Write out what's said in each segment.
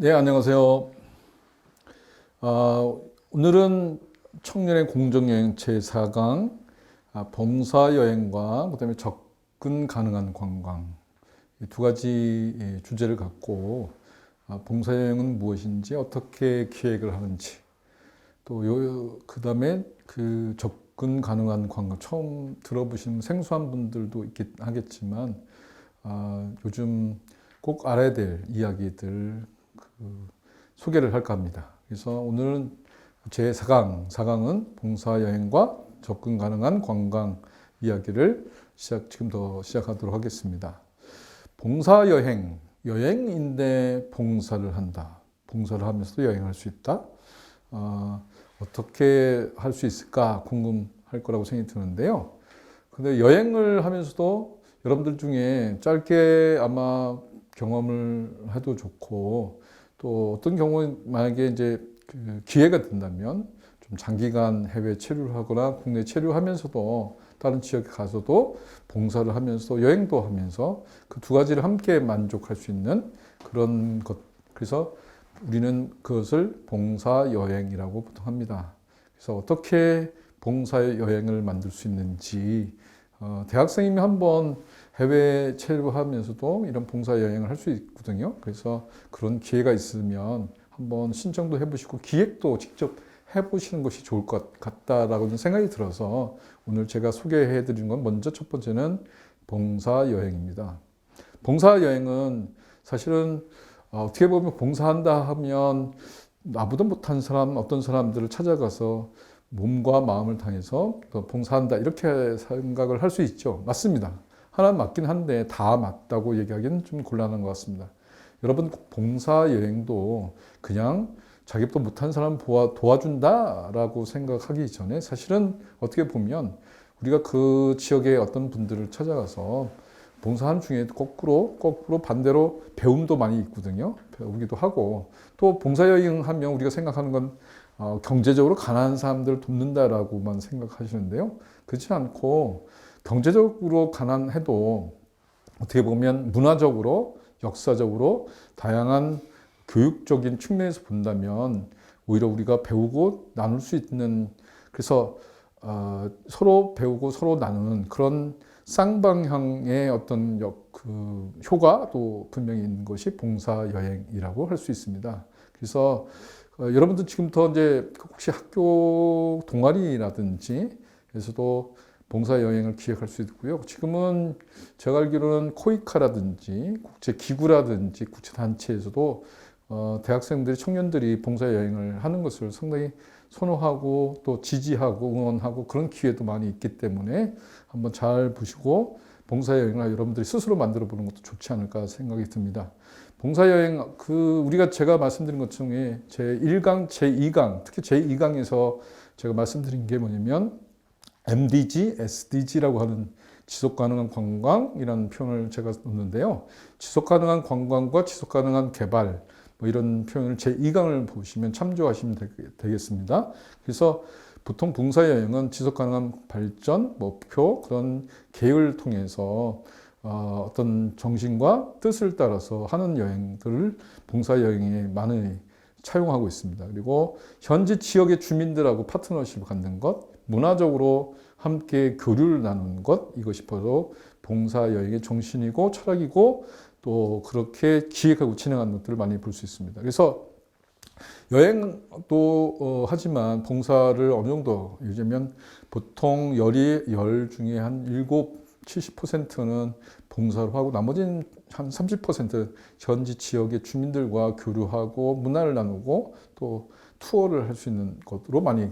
네, 안녕하세요. 오늘은 청년의 공정여행 제4강, 봉사여행과 그다음에 접근 가능한 관광, 이 두 가지 주제를 갖고 봉사여행은 무엇인지, 어떻게 기획을 하는지, 또 그다음에 그 접근 가능한 관광, 처음 들어보시는 생소한 분들도 있긴 하겠지만, 요즘 꼭 알아야 될 이야기들 소개를 할까 합니다. 그래서 오늘은 제4강은 봉사여행과 접근 가능한 관광 이야기를 지금부터 시작하도록 하겠습니다. 봉사여행, 여행인데 봉사를 한다. 봉사를 하면서도 여행할 수 있다. 어떻게 할 수 있을까 궁금할 거라고 생각이 드는데요. 근데 여행을 하면서도 여러분들 중에 짧게 아마 경험을 해도 좋고, 또 어떤 경우에 만약에 이제 그 기회가 된다면 좀 장기간 해외 체류를 하거나 국내 체류하면서도 다른 지역에 가서도 봉사를 하면서 여행도 하면서 그 두 가지를 함께 만족할 수 있는 그런 것. 그래서 우리는 그것을 봉사 여행이라고 보통 합니다. 그래서 어떻게 봉사 여행을 만들 수 있는지, 대학생이면 한번 해외 체류하면서도 이런 봉사 여행을 할 수 있거든요. 그래서 그런 기회가 있으면 한번 신청도 해보시고 기획도 직접 해보시는 것이 좋을 것 같다라고 생각이 들어서 오늘 제가 소개해드린 건 먼저 첫 번째는 봉사 여행입니다. 봉사 여행은 사실은 어떻게 보면 봉사한다 하면 나보다 못한 사람, 어떤 사람들을 찾아가서 몸과 마음을 다해서 봉사한다 이렇게 생각을 할 수 있죠. 맞습니다. 하나 맞긴 한데 다 맞다고 얘기하기는 좀 곤란한 것 같습니다. 여러분, 봉사 여행도 그냥 자기보다 못한 사람 도와준다라고 생각하기 전에 사실은 어떻게 보면 우리가 그 지역의 어떤 분들을 찾아가서 봉사하는 중에 거꾸로 반대로 배움도 많이 있거든요. 배우기도 하고, 또 봉사 여행 하면 우리가 생각하는 건 경제적으로 가난한 사람들을 돕는다라고만 생각하시는데요. 그렇지 않고 경제적으로 가난해도 어떻게 보면 문화적으로, 역사적으로 다양한 교육적인 측면에서 본다면 오히려 우리가 배우고 나눌 수 있는, 그래서 서로 배우고 서로 나누는 그런 쌍방향의 어떤 효과도 분명히 있는 것이 봉사여행이라고 할 수 있습니다. 그래서 여러분들 지금부터 이제 혹시 학교 동아리라든지 에서도 봉사여행을 기획할 수 있고요. 지금은 제가 알기로는 코이카라든지 국제기구라든지 국제단체에서도 대학생들이, 청년들이 봉사여행을 하는 것을 상당히 선호하고 또 지지하고 응원하고 그런 기회도 많이 있기 때문에 한번 잘 보시고 봉사여행을 여러분들이 스스로 만들어 보는 것도 좋지 않을까 생각이 듭니다. 봉사여행, 제가 말씀드린 것 중에 제1강, 제2강, 특히 제2강에서 제가 말씀드린 게 뭐냐면 MDG, SDG라고 하는 지속가능한 관광이라는 표현을 제가 넣는데요. 지속가능한 관광과 지속가능한 개발, 뭐 이런 표현을 제2강을 보시면 참조하시면 되겠습니다. 그래서 보통 봉사여행은 지속가능한 발전, 목표, 그런 계획을 통해서 어떤 정신과 뜻을 따라서 하는 여행들을 봉사여행에 많이 차용하고 있습니다. 그리고 현지 지역의 주민들하고 파트너십을 갖는 것, 문화적으로 함께 교류를 나누는 것, 이것이 바로 봉사여행의 정신이고 철학이고 또 그렇게 기획하고 진행하는 것들을 많이 볼 수 있습니다. 그래서 여행도 하지만 봉사를 어느 정도, 요즘은 보통 열 중에 한 70%는 봉사로 하고 나머지는 한 30% 현지 지역의 주민들과 교류하고 문화를 나누고 또 투어를 할 수 있는 것으로 많이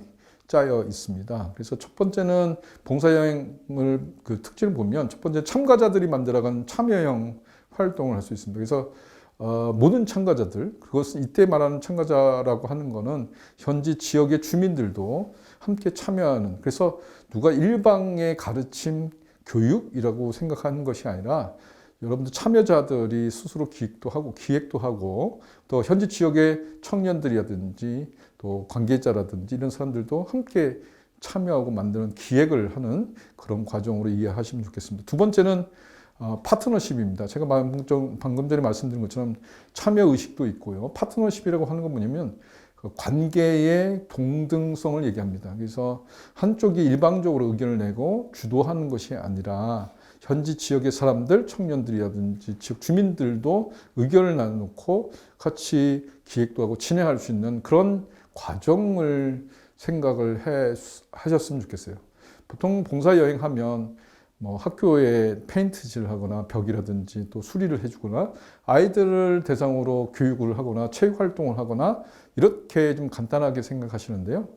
짜여 있습니다. 그래서 첫 번째는 봉사여행을 그 특징을 보면 첫 번째 참가자들이 만들어가는 참여형 활동을 할 수 있습니다. 그래서 모든 참가자들, 그것은 이때 말하는 참가자라고 하는 것은 현지 지역의 주민들도 함께 참여하는, 그래서 누가 일방의 가르침, 교육이라고 생각하는 것이 아니라 여러분들 참여자들이 스스로 기획도 하고 또 현지 지역의 청년들이라든지 또 관계자라든지 이런 사람들도 함께 참여하고 만드는 기획을 하는 그런 과정으로 이해하시면 좋겠습니다. 두 번째는 파트너십입니다. 제가 방금 전에 말씀드린 것처럼 참여 의식도 있고요. 파트너십이라고 하는 건 뭐냐면 그 관계의 동등성을 얘기합니다. 그래서 한쪽이 일방적으로 의견을 내고 주도하는 것이 아니라 현지 지역의 사람들, 청년들이라든지 지역 주민들도 의견을 나눠놓고 같이 기획도 하고 진행할 수 있는 그런 과정을 생각을 하셨으면 좋겠어요. 보통 봉사여행 하면 뭐 학교에 페인트질을 하거나 벽이라든지 또 수리를 해주거나 아이들을 대상으로 교육을 하거나 체육 활동을 하거나 이렇게 좀 간단하게 생각하시는데요.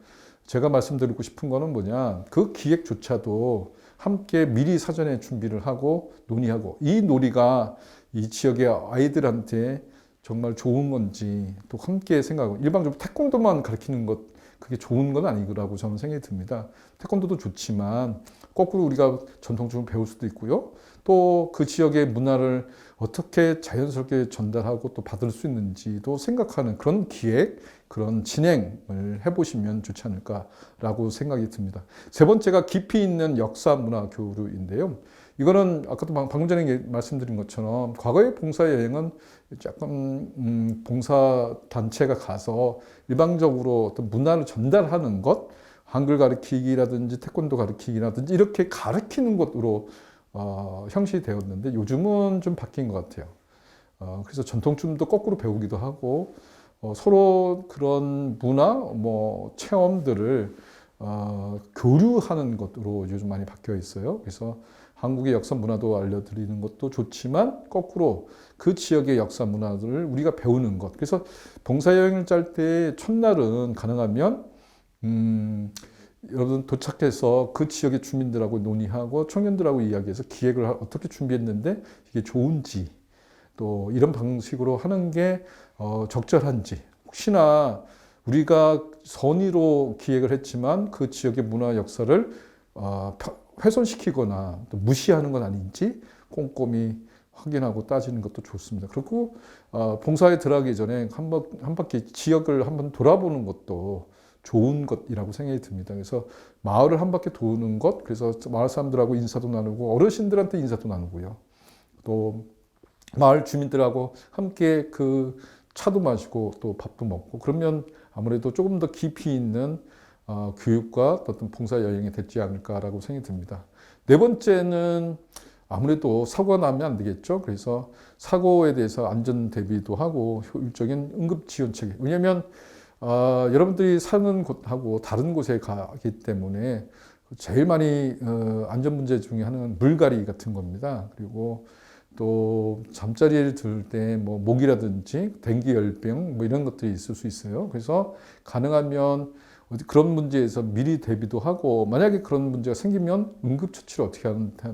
제가 말씀드리고 싶은 거는 뭐냐, 그 기획조차도 함께 미리 사전에 준비를 하고 논의하고 이 놀이가 이 지역의 아이들한테 정말 좋은 건지 또 함께 생각하고, 일방적으로 태권도만 가르치는 것 그게 좋은 건 아니라고 저는 생각이 듭니다. 태권도도 좋지만 거꾸로 우리가 전통적으로 배울 수도 있고요. 또 그 지역의 문화를 어떻게 자연스럽게 전달하고 또 받을 수 있는지도 생각하는 그런 기획, 그런 진행을 해보시면 좋지 않을까라고 생각이 듭니다. 세 번째가 깊이 있는 역사 문화 교류인데요. 이거는 아까도 방금 전에 말씀드린 것처럼 과거의 봉사여행은 약간 봉사 단체가 가서 일방적으로 어떤 문화를 전달하는 것, 한글 가르치기라든지 태권도 가르치기라든지 이렇게 가르치는 것으로 형식이 되었는데 요즘은 좀 바뀐 것 같아요. 그래서 전통춤도 거꾸로 배우기도 하고 서로 그런 문화, 뭐 체험들을 교류하는 것으로 요즘 많이 바뀌어 있어요. 그래서 한국의 역사 문화도 알려드리는 것도 좋지만 거꾸로 그 지역의 역사 문화들을 우리가 배우는 것. 그래서 봉사여행을 짤 때 첫날은 가능하면 여러분 도착해서 그 지역의 주민들하고 논의하고 청년들하고 이야기해서 기획을 어떻게 준비했는데 이게 좋은지 또 이런 방식으로 하는 게 적절한지, 혹시나 우리가 선의로 기획을 했지만 그 지역의 문화 역사를 훼손시키거나 또 무시하는 건 아닌지 꼼꼼히 확인하고 따지는 것도 좋습니다. 그리고 봉사에 들어가기 전에 한 바퀴 지역을 한번 돌아보는 것도 좋은 것이라고 생각이 듭니다. 그래서 마을을 한 바퀴 도는 것, 그래서 마을 사람들하고 인사도 나누고 어르신들한테 인사도 나누고요. 또 마을 주민들하고 함께 그 차도 마시고 또 밥도 먹고, 그러면 아무래도 조금 더 깊이 있는 교육과 어떤 봉사 여행이 됐지 않을까라고 생각이 듭니다. 네 번째는 아무래도 사고가 나면 안 되겠죠. 그래서 사고에 대해서 안전 대비도 하고 효율적인 응급 지원 체계. 왜냐하면 여러분들이 사는 곳하고 다른 곳에 가기 때문에 제일 많이 안전 문제 중에 하나는 물갈이 같은 겁니다. 그리고 또 잠자리를 들 때 뭐 모기라든지 댕기 열병 뭐 이런 것들이 있을 수 있어요. 그래서 가능하면 그런 문제에서 미리 대비도 하고, 만약에 그런 문제가 생기면 응급처치를 어떻게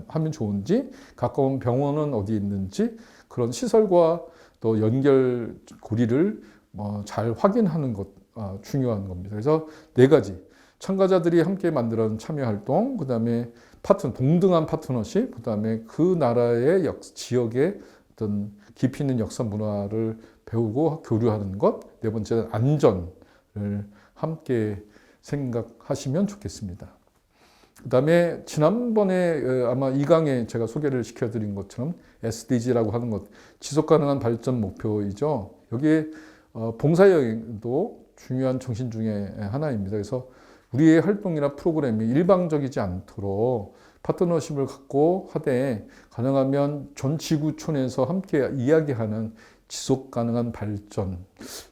하면 좋은지, 가까운 병원은 어디에 있는지 그런 시설과 또 연결 고리를 잘 확인하는 것 중요한 겁니다. 그래서 네 가지 참가자들이 함께 만들어낸 참여활동, 그 다음에 동등한 파트너십, 그 다음에 그 나라의 지역의 어떤 깊이 있는 역사 문화를 배우고 교류하는 것, 네 번째는 안전을 함께 생각하시면 좋겠습니다. 그 다음에 지난번에 아마 2강에 제가 소개를 시켜드린 것처럼 SDG라고 하는 것, 지속가능한 발전 목표이죠. 여기에 봉사여행도 중요한 정신 중에 하나입니다. 그래서 우리의 활동이나 프로그램이 일방적이지 않도록 파트너십을 갖고 하되, 가능하면 전 지구촌에서 함께 이야기하는 지속 가능한 발전,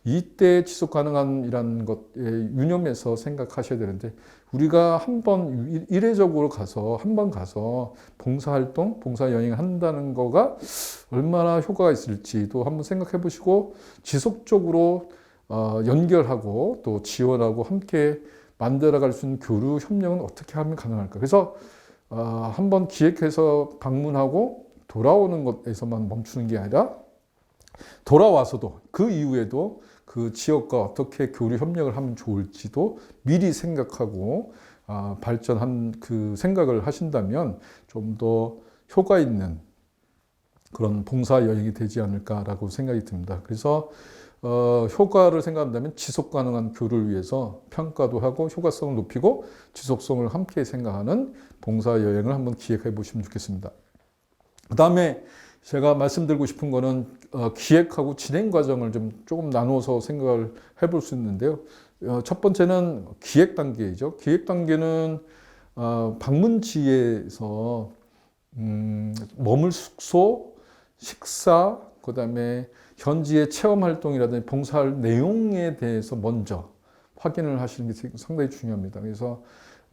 이때 지속 가능한이라는 것에 유념해서 생각하셔야 되는데, 우리가 한번 이례적으로 한번 가서 봉사활동, 봉사여행을 한다는 거가 얼마나 효과가 있을지도 한번 생각해 보시고, 지속적으로 연결하고 또 지원하고 함께 만들어갈 수 있는 교류 협력은 어떻게 하면 가능할까. 그래서 한번 기획해서 방문하고 돌아오는 것에서만 멈추는 게 아니라 돌아와서도 그 이후에도 그 지역과 어떻게 교류 협력을 하면 좋을지도 미리 생각하고 발전한 그 생각을 하신다면 좀 더 효과 있는 그런 봉사 여행이 되지 않을까라고 생각이 듭니다. 그래서 효과를 생각한다면 지속 가능한 교류를 위해서 평가도 하고 효과성을 높이고 지속성을 함께 생각하는 봉사 여행을 한번 기획해 보시면 좋겠습니다. 그다음에 제가 말씀드리고 싶은 거는 기획하고 진행 과정을 좀 조금 나누어서 생각을 해볼 수 있는데요. 첫 번째는 기획 단계이죠. 기획 단계는 방문지에서 머물 숙소, 식사, 그다음에 현지의 체험 활동이라든지 봉사할 내용에 대해서 먼저 확인을 하시는 게 상당히 중요합니다. 그래서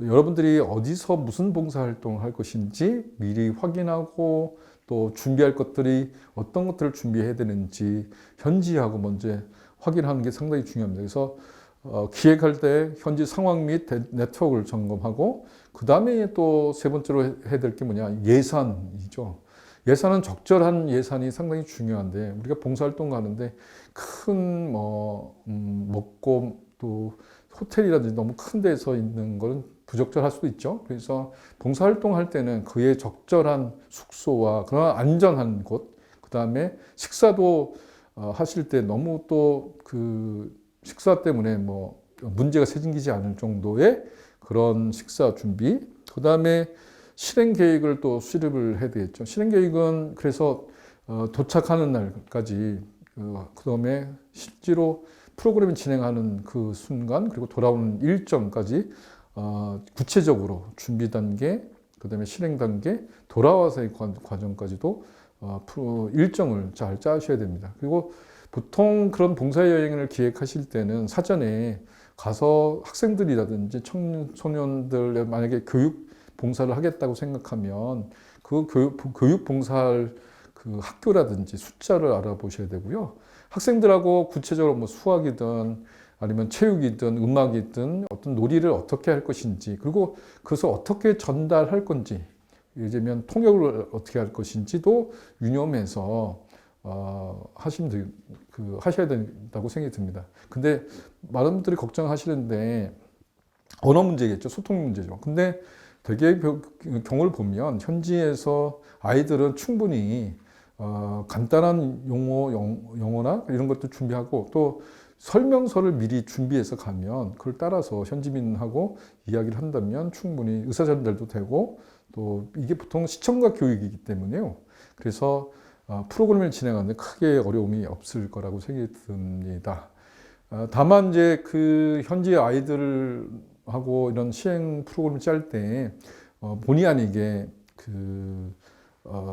여러분들이 어디서 무슨 봉사 활동을 할 것인지 미리 확인하고 또 준비할 것들이 어떤 것들을 준비해야 되는지 현지하고 먼저 확인하는 게 상당히 중요합니다. 그래서 기획할 때 현지 상황 및 네트워크를 점검하고 그 다음에 또 세 번째로 해야 될 게 뭐냐, 예산이죠. 예산은 적절한 예산이 상당히 중요한데 우리가 봉사활동 가는데 큰 먹고 또 호텔이라든지 너무 큰 데서 있는 거는 부적절할 수도 있죠. 그래서 봉사활동 할 때는 그에 적절한 숙소와 그런 안전한 곳, 그 다음에 식사도 하실 때 너무 또 그 식사 때문에 뭐 문제가 생기지 않을 정도의 그런 식사 준비, 그 다음에 실행 계획을 또 수립을 해야 되겠죠. 실행 계획은 그래서 도착하는 날까지 그 다음에 실제로 프로그램을 진행하는 그 순간 그리고 돌아오는 일정까지 구체적으로 준비 단계, 그 다음에 실행 단계, 돌아와서의 과정까지도 일정을 잘 짜셔야 됩니다. 그리고 보통 그런 봉사여행을 기획하실 때는 사전에 가서 학생들이라든지 청소년들 만약에 교육 봉사를 하겠다고 생각하면 그 교육 봉사할 그 학교라든지 숫자를 알아보셔야 되고요. 학생들하고 구체적으로 뭐 수학이든 아니면 체육이든 음악이든 어떤 놀이를 어떻게 할 것인지, 그리고 그것을 어떻게 전달할 건지, 예를 들면 통역을 어떻게 할 것인지도 유념해서 하셔야 된다고 생각이 듭니다. 근데 많은 분들이 걱정하시는데 언어 문제겠죠. 소통 문제죠. 근데 되게 경우를 보면 현지에서 아이들은 충분히 간단한 영어나 이런 것도 준비하고 또 설명서를 미리 준비해서 가면 그걸 따라서 현지민하고 이야기를 한다면 충분히 의사전달도 되고 또 이게 보통 시청각 교육이기 때문에요. 그래서 프로그램을 진행하는데 크게 어려움이 없을 거라고 생각이 듭니다. 다만 이제 그 현지 아이들하고 이런 시행 프로그램을 짤 때 본의 아니게 그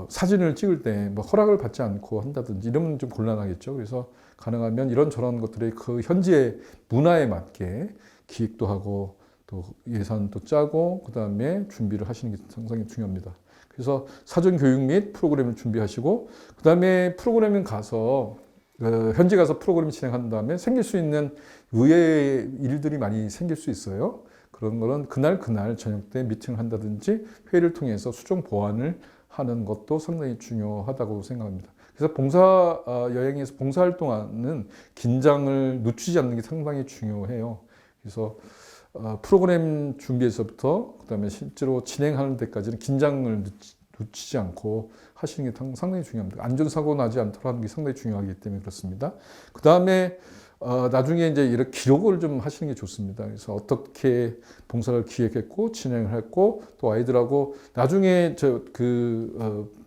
사진을 찍을 때 뭐 허락을 받지 않고 한다든지 이러면 좀 곤란하겠죠. 그래서 가능하면 이런저런 것들이 그 현지의 문화에 맞게 기획도 하고 또 예산도 짜고 그 다음에 준비를 하시는 게 상당히 중요합니다. 그래서 사전 교육 및 프로그램을 준비하시고 그 다음에 프로그램에 가서 현지 가서 프로그램 진행한 다음에 생길 수 있는 의외의 일들이 많이 생길 수 있어요. 그런 거는 그날 저녁 때 미팅을 한다든지 회의를 통해서 수정 보완을 하는 것도 상당히 중요하다고 생각합니다. 그래서 여행에서 봉사활동하는 긴장을 늦추지 않는 게 상당히 중요해요. 그래서 프로그램 준비에서부터 그다음에 실제로 진행하는 데까지는 긴장을 놓치지 않고 하시는 게 상당히 중요합니다. 안전사고 나지 않도록 하는 게 상당히 중요하기 때문에 그렇습니다. 그 다음에 나중에 이제 이런 기록을 좀 하시는 게 좋습니다. 그래서 어떻게 봉사를 기획했고 진행을 했고 또 아이들하고 나중에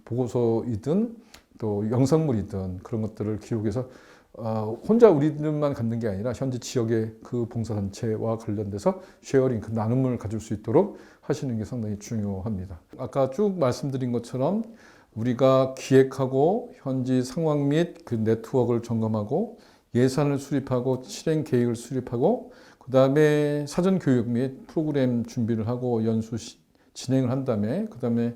보고서이든 또 영상물이든 그런 것들을 기록해서 혼자 우리들만 갖는 게 아니라 현지 지역의 그 봉사단체와 관련돼서 쉐어링, 그 나눔을 가질 수 있도록 하시는 게 상당히 중요합니다. 아까 쭉 말씀드린 것처럼 우리가 기획하고 현지 상황 및 그 네트워크를 점검하고 예산을 수립하고 실행 계획을 수립하고 그 다음에 사전 교육 및 프로그램 준비를 하고 연수 진행을 한 다음에 그 다음에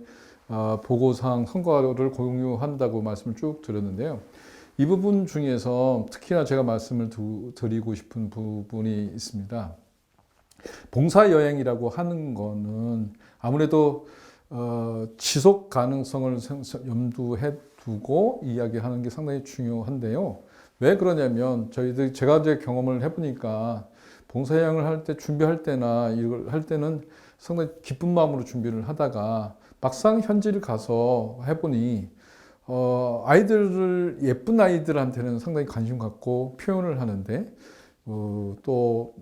보고사항 성과를 공유한다고 말씀을 쭉 드렸는데요. 이 부분 중에서 특히나 제가 말씀을 드리고 싶은 부분이 있습니다. 봉사여행이라고 하는 거는 아무래도 지속 가능성을 염두에 두고 이야기하는 게 상당히 중요한데요. 왜 그러냐면 제가 이제 경험을 해보니까 봉사여행을 할 때 준비할 때나 이걸 할 때는 상당히 기쁜 마음으로 준비를 하다가 막상 현지를 가서 해보니 예쁜 아이들한테는 상당히 관심 갖고 표현을 하는데 또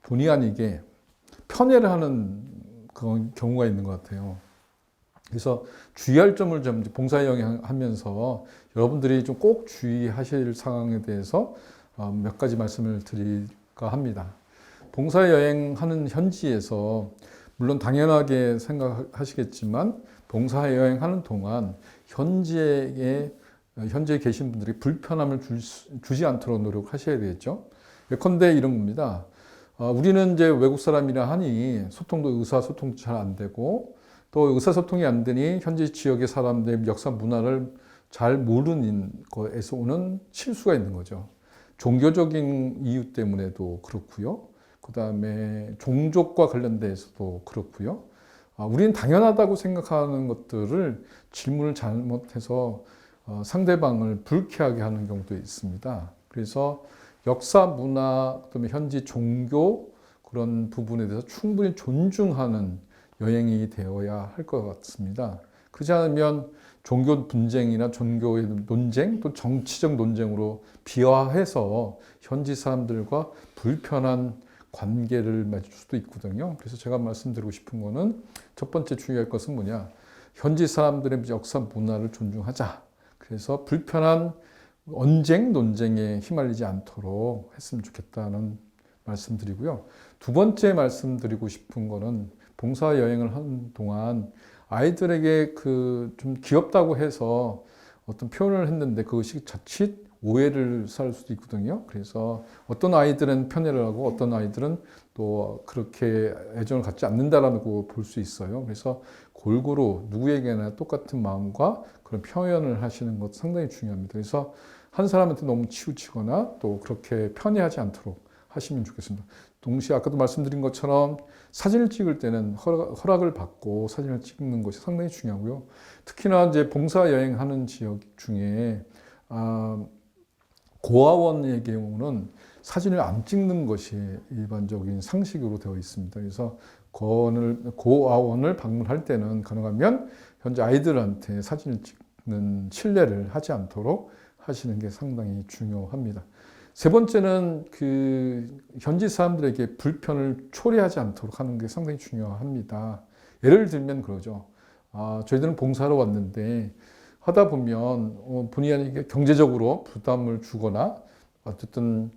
본의 아니게 편애를 하는 그런 경우가 있는 것 같아요. 그래서 주의할 점을 좀 봉사여행 하면서 여러분들이 좀 꼭 주의하실 상황에 대해서 몇 가지 말씀을 드릴까 합니다. 봉사여행하는 현지에서 물론 당연하게 생각하시겠지만 봉사여행하는 동안 현지에 계신 분들이 불편함을 주지 않도록 노력하셔야 되겠죠. 예컨대 이런 겁니다. 우리는 이제 외국 사람이라 하니 의사소통도 잘 안 되고 또 의사소통이 안 되니 현지 지역의 사람들의 역사 문화를 잘 모르는 거에서 오는 실수가 있는 거죠. 종교적인 이유 때문에도 그렇고요. 그 다음에 종족과 관련돼서도 그렇고요. 우리는 당연하다고 생각하는 것들을 질문을 잘못해서 상대방을 불쾌하게 하는 경우도 있습니다. 그래서 역사, 문화, 그다음에 현지 종교 그런 부분에 대해서 충분히 존중하는 여행이 되어야 할 것 같습니다. 그렇지 않으면 종교 분쟁이나 종교의 논쟁, 또 정치적 논쟁으로 비화해서 현지 사람들과 불편한 관계를 맺을 수도 있거든요. 그래서 제가 말씀드리고 싶은 거는 첫 번째 주의할 것은 뭐냐? 현지 사람들의 역사 문화를 존중하자. 그래서 불편한 논쟁에 휘말리지 않도록 했으면 좋겠다는 말씀드리고요. 두 번째 말씀드리고 싶은 거는 봉사 여행을 하는 동안 아이들에게 좀 귀엽다고 해서 어떤 표현을 했는데 그것이 자칫 오해를 살 수도 있거든요. 그래서 어떤 아이들은 편애를 하고 어떤 아이들은 또 그렇게 애정을 갖지 않는다라고 볼 수 있어요. 그래서 골고루 누구에게나 똑같은 마음과 그런 표현을 하시는 것 상당히 중요합니다. 그래서 한 사람한테 너무 치우치거나 또 그렇게 편애하지 않도록 하시면 좋겠습니다. 동시에 아까도 말씀드린 것처럼 사진을 찍을 때는 허락을 받고 사진을 찍는 것이 상당히 중요하고요. 특히나 이제 봉사 여행하는 지역 중에 고아원의 경우는 사진을 안 찍는 것이 일반적인 상식으로 되어 있습니다. 그래서 고아원을 방문할 때는 가능하면 현재 아이들한테 사진을 찍는 신뢰를 하지 않도록 하시는 게 상당히 중요합니다. 세 번째는 현지 사람들에게 불편을 초래하지 않도록 하는 게 상당히 중요합니다. 예를 들면 그러죠. 저희들은 봉사하러 왔는데 하다 보면 본인에게 경제적으로 부담을 주거나 어쨌든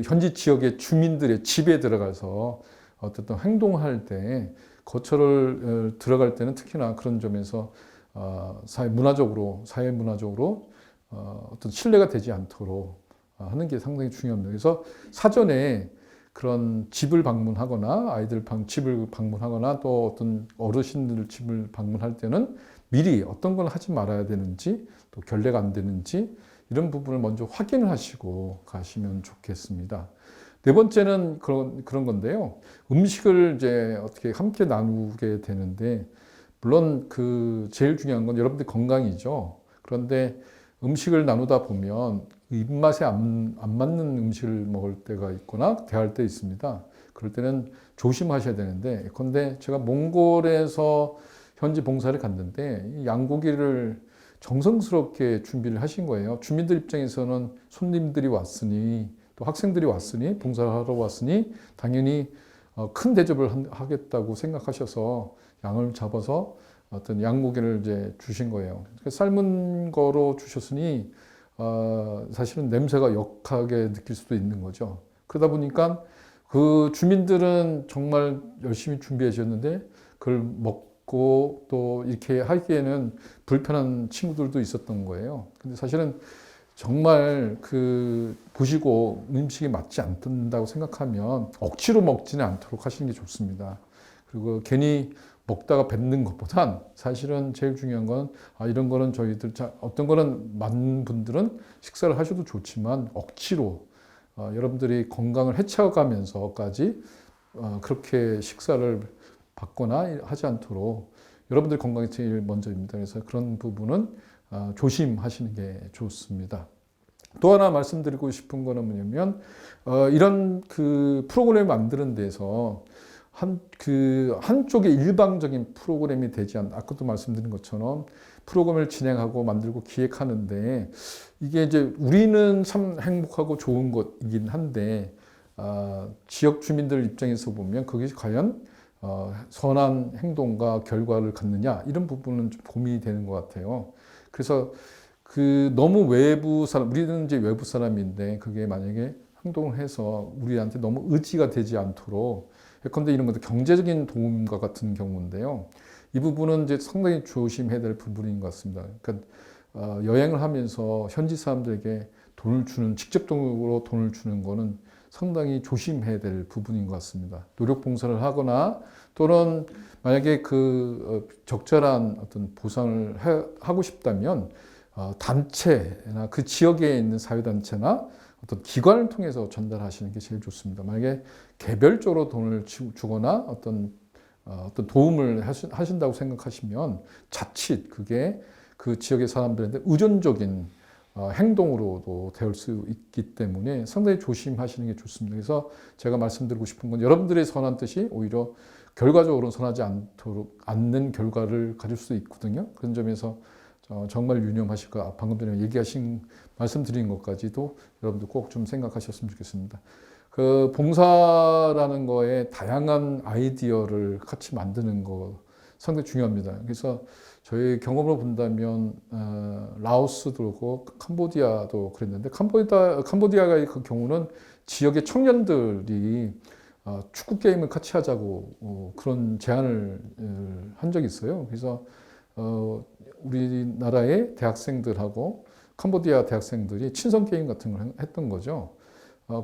현지 지역의 주민들의 집에 들어가서 어쨌든 행동할 때 거처를 들어갈 때는 특히나 그런 점에서 사회 문화적으로 어떤 신뢰가 되지 않도록 하는 게 상당히 중요합니다. 그래서 사전에 그런 집을 방문하거나 집을 방문하거나 또 어떤 어르신들 집을 방문할 때는 미리 어떤 걸 하지 말아야 되는지 또 결례가 안 되는지 이런 부분을 먼저 확인을 하시고 가시면 좋겠습니다. 네 번째는 그런 건데요. 음식을 이제 어떻게 함께 나누게 되는데 물론 제일 중요한 건 여러분들 건강이죠. 그런데 음식을 나누다 보면 입맛에 안 맞는 음식을 먹을 때가 있거나 대할 때 있습니다. 그럴 때는 조심하셔야 되는데, 그런데 제가 몽골에서 현지 봉사를 갔는데 양고기를 정성스럽게 준비를 하신 거예요. 주민들 입장에서는 손님들이 왔으니 또 학생들이 왔으니 봉사를 하러 왔으니 당연히 큰 대접을 하겠다고 생각하셔서 양을 잡아서 어떤 양고기를 이제 주신 거예요. 삶은 거로 주셨으니 사실은 냄새가 역하게 느낄 수도 있는 거죠. 그러다 보니까 그 주민들은 정말 열심히 준비해 주셨는데 그걸 먹고 또 이렇게 하기에는 불편한 친구들도 있었던 거예요. 근데 사실은 정말 보시고 음식이 맞지 않는다고 생각하면 억지로 먹지는 않도록 하시는 게 좋습니다. 그리고 괜히 먹다가 뱉는 것보단 사실은 제일 중요한 건 이런 거는 어떤 거는 많은 분들은 식사를 하셔도 좋지만 억지로 여러분들이 건강을 해쳐가면서까지 그렇게 식사를 받거나 하지 않도록 여러분들 건강이 제일 먼저입니다. 그래서 그런 부분은 조심하시는 게 좋습니다. 또 하나 말씀드리고 싶은 거는 뭐냐면 이런 프로그램을 만드는 데서 한쪽의 일방적인 프로그램이 되지 않는, 아까도 말씀드린 것처럼 프로그램을 진행하고 만들고 기획하는데 이게 이제 우리는 참 행복하고 좋은 것이긴 한데 지역 주민들 입장에서 보면 그것이 과연 선한 행동과 결과를 갖느냐 이런 부분은 좀 고민이 되는 것 같아요. 그래서 그 너무 외부 사람, 우리는 이제 외부 사람인데 그게 만약에 행동을 해서 우리한테 너무 의지가 되지 않도록 예컨대 이런 것도 경제적인 도움과 같은 경우인데요. 이 부분은 이제 상당히 조심해야 될 부분인 것 같습니다. 그러니까 여행을 하면서 현지 사람들에게 돈을 주는, 직접적으로 돈을 주는 거는 상당히 조심해야 될 부분인 것 같습니다. 노력 봉사를 하거나 또는 만약에 그 적절한 어떤 보상을 하고 싶다면 단체나 그 지역에 있는 사회단체나 어떤 기관을 통해서 전달하시는 게 제일 좋습니다. 만약에 개별적으로 돈을 주거나 어떤 도움을 하신다고 생각하시면 자칫 그게 그 지역의 사람들한테 의존적인 행동으로도 될 수 있기 때문에 상당히 조심하시는 게 좋습니다. 그래서 제가 말씀드리고 싶은 건 여러분들의 선한 뜻이 오히려 결과적으로는 선하지 않는 결과를 가질 수 있거든요. 그런 점에서 정말 유념하실 거, 방금 전에 말씀드린 것까지도 여러분들 꼭 좀 생각하셨으면 좋겠습니다. 그 봉사라는 거에 다양한 아이디어를 같이 만드는 거 상당히 중요합니다. 그래서 저희 경험으로 본다면 라오스도 그렇고 캄보디아도 그랬는데 캄보디아의 그 경우는 지역의 청년들이 축구 게임을 같이 하자고 그런 제안을 한 적이 있어요. 그래서 우리나라의 대학생들하고 캄보디아 대학생들이 친선 게임 같은 걸 했던 거죠.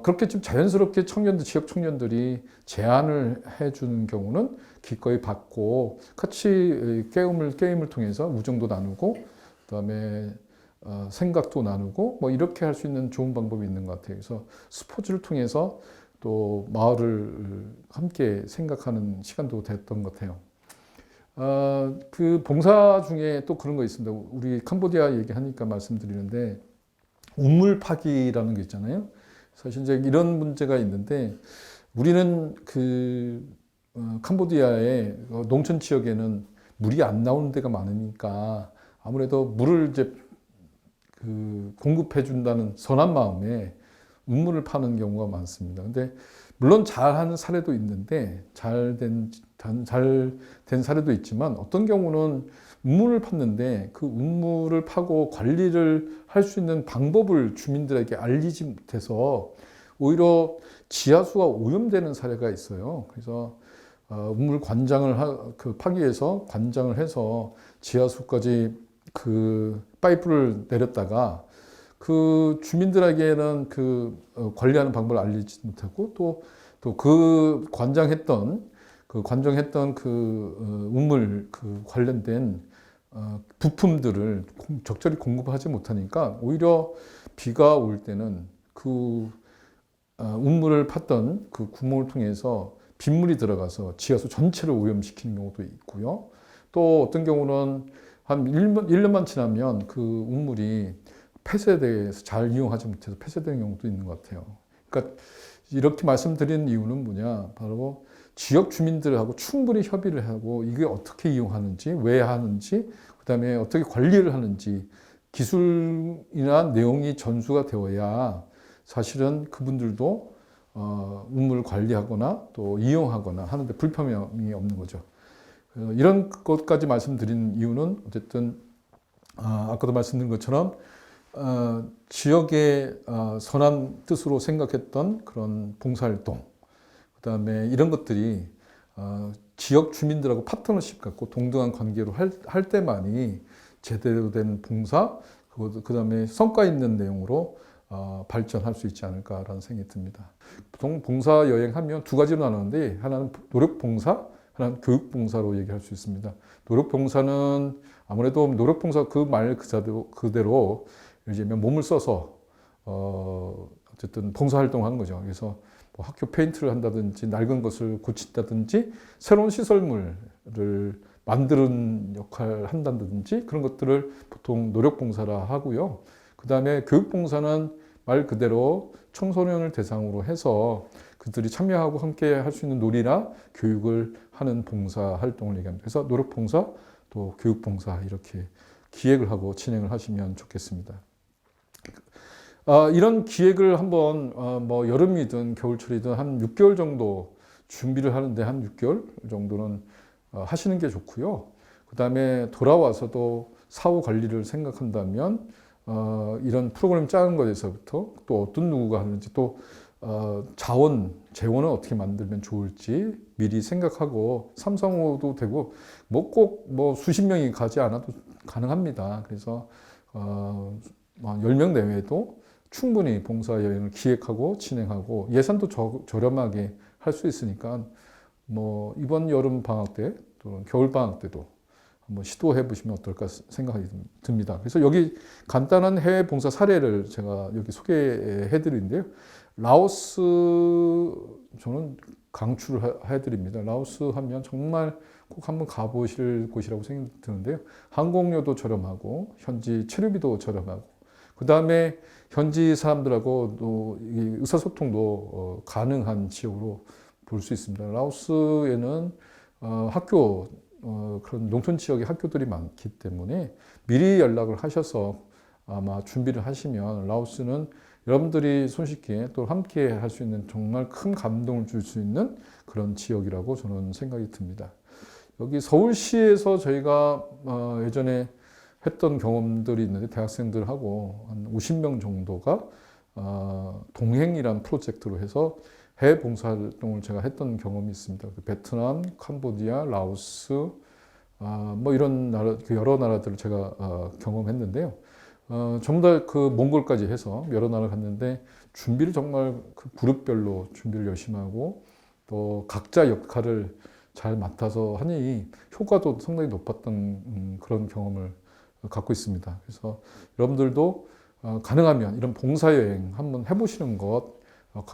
그렇게 좀 자연스럽게 지역 청년들이 제안을 해주는 경우는 기꺼이 받고 같이 게임을 통해서 우정도 나누고 그다음에 생각도 나누고 뭐 이렇게 할 수 있는 좋은 방법이 있는 것 같아요. 그래서 스포츠를 통해서 또 마을을 함께 생각하는 시간도 됐던 것 같아요. 그 봉사 중에 또 그런 거 있습니다. 우리 캄보디아 얘기하니까 말씀드리는데 우물 파기라는 게 있잖아요. 사실 이제 이런 문제가 있는데 우리는 그 캄보디아의 농촌 지역에는 물이 안 나오는 데가 많으니까 아무래도 물을 이제 그 공급해 준다는 선한 마음에 우물을 파는 경우가 많습니다. 근데 물론 잘하는 사례도 있는데 잘 된 사례도 있지만 어떤 경우는 우물을 팠는데 그 우물을 파고 관리를 할 수 있는 방법을 주민들에게 알리지 못해서 오히려 지하수가 오염되는 사례가 있어요. 그래서 우물 관장을 파기해서 관장을 해서 지하수까지 그 파이프를 내렸다가 그 주민들에게는 그 관리하는 방법을 알리지 못하고 또 그 관장했던 그 우물 그 관련된 부품들을 적절히 공급하지 못하니까 오히려 비가 올 때는 그 우물을 팠던 그 구멍을 통해서 빗물이 들어가서 지하수 전체를 오염시키는 경우도 있고요. 또 어떤 경우는 한 1년만 지나면 그 우물이 폐쇄돼서 잘 이용하지 못해서 폐쇄되는 경우도 있는 것 같아요. 그러니까 이렇게 말씀드리는 이유는 뭐냐, 바로 지역 주민들하고 충분히 협의를 하고 이게 어떻게 이용하는지, 왜 하는지, 그다음에 어떻게 관리를 하는지 기술이나 내용이 전수가 되어야 사실은 그분들도 우물을 관리하거나 또 이용하거나 하는데 불편함이 없는 거죠. 이런 것까지 말씀드린 이유는 어쨌든 아까도 말씀드린 것처럼 지역의 선한 뜻으로 생각했던 그런 봉사활동, 그 다음에 이런 것들이 지역 주민들하고 파트너십 갖고 동등한 관계로 할 때만이 제대로 된 봉사, 그 다음에 성과 있는 내용으로 발전할 수 있지 않을까라는 생각이 듭니다. 보통 봉사 여행하면 두 가지로 나누는데 하나는 노력봉사, 하나는 교육봉사로 얘기할 수 있습니다. 노력봉사는 아무래도 노력봉사 그 말 그대로 이제 몸을 써서 어쨌든 봉사활동을 하는 거죠. 그래서 뭐 학교 페인트를 한다든지 낡은 것을 고친다든지 새로운 시설물을 만드는 역할을 한다든지 그런 것들을 보통 노력봉사라 하고요. 그 다음에 교육봉사는 말 그대로 청소년을 대상으로 해서 그들이 참여하고 함께 할 수 있는 놀이나 교육을 하는 봉사 활동을 얘기합니다. 그래서 노력봉사 또 교육봉사 이렇게 기획을 하고 진행을 하시면 좋겠습니다. 이런 기획을 한번 뭐 여름이든 겨울철이든 한 6개월 정도 준비를 하는데 한 6개월 정도는 하시는 게 좋고요. 그 다음에 돌아와서도 사후 관리를 생각한다면 이런 프로그램 짜는 것에서부터 또 어떤 누구가 하는지 또 재원을 어떻게 만들면 좋을지 미리 생각하고 삼성호도 되고 뭐 꼭 뭐 수십 명이 가지 않아도 가능합니다. 그래서 10명 내외도 충분히 봉사여행을 기획하고 진행하고 예산도 저렴하게 할 수 있으니까 뭐 이번 여름 방학 때 또는 겨울 방학 때도 한번 시도해 보시면 어떨까 생각이 듭니다. 그래서 여기 간단한 해외 봉사 사례를 제가 여기 소개해 드리는데요. 라오스 저는 강추를 해 드립니다. 라오스 하면 정말 꼭 한번 가보실 곳이라고 생각이 드는데요. 항공료도 저렴하고 현지 체류비도 저렴하고 그 다음에 현지 사람들하고 또 의사소통도 가능한 지역으로 볼 수 있습니다. 라오스에는 학교 그런 농촌 지역의 학교들이 많기 때문에 미리 연락을 하셔서 아마 준비를 하시면 라오스는 여러분들이 손쉽게 또 함께 할 수 있는 정말 큰 감동을 줄 수 있는 그런 지역이라고 저는 생각이 듭니다. 여기 서울시에서 저희가 예전에 했던 경험들이 있는데 대학생들하고 한 50명 정도가 동행이란 프로젝트로 해서 해외 봉사활동을 제가 했던 경험이 있습니다. 베트남, 캄보디아, 라오스 뭐 이런 나라, 여러 나라들을 제가 경험했는데요. 전부 다 그 몽골까지 해서 여러 나라를 갔는데 준비를 정말 그 그룹별로 준비를 열심히 하고 또 각자 역할을 잘 맡아서 하니 효과도 상당히 높았던 그런 경험을 갖고 있습니다. 그래서 여러분들도 가능하면 이런 봉사여행 한번 해보시는 것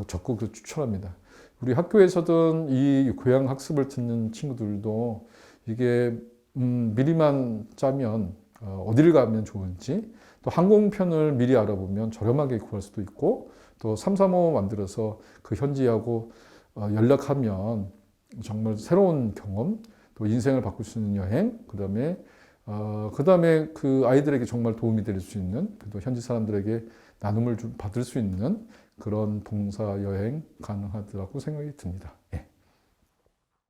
적극 추천합니다. 우리 학교에서든 이 교양 학습을 듣는 친구들도 이게 미리만 짜면 어디를 가면 좋은지 또 항공편을 미리 알아보면 저렴하게 구할 수도 있고 또 335 만들어서 그 현지하고 연락하면 정말 새로운 경험 또 인생을 바꿀 수 있는 여행 그다음에 그 아이들에게 정말 도움이 될 수 있는 또 현지 사람들에게 나눔을 받을 수 있는 그런 봉사 여행 가능하더라고 생각이 듭니다. 예.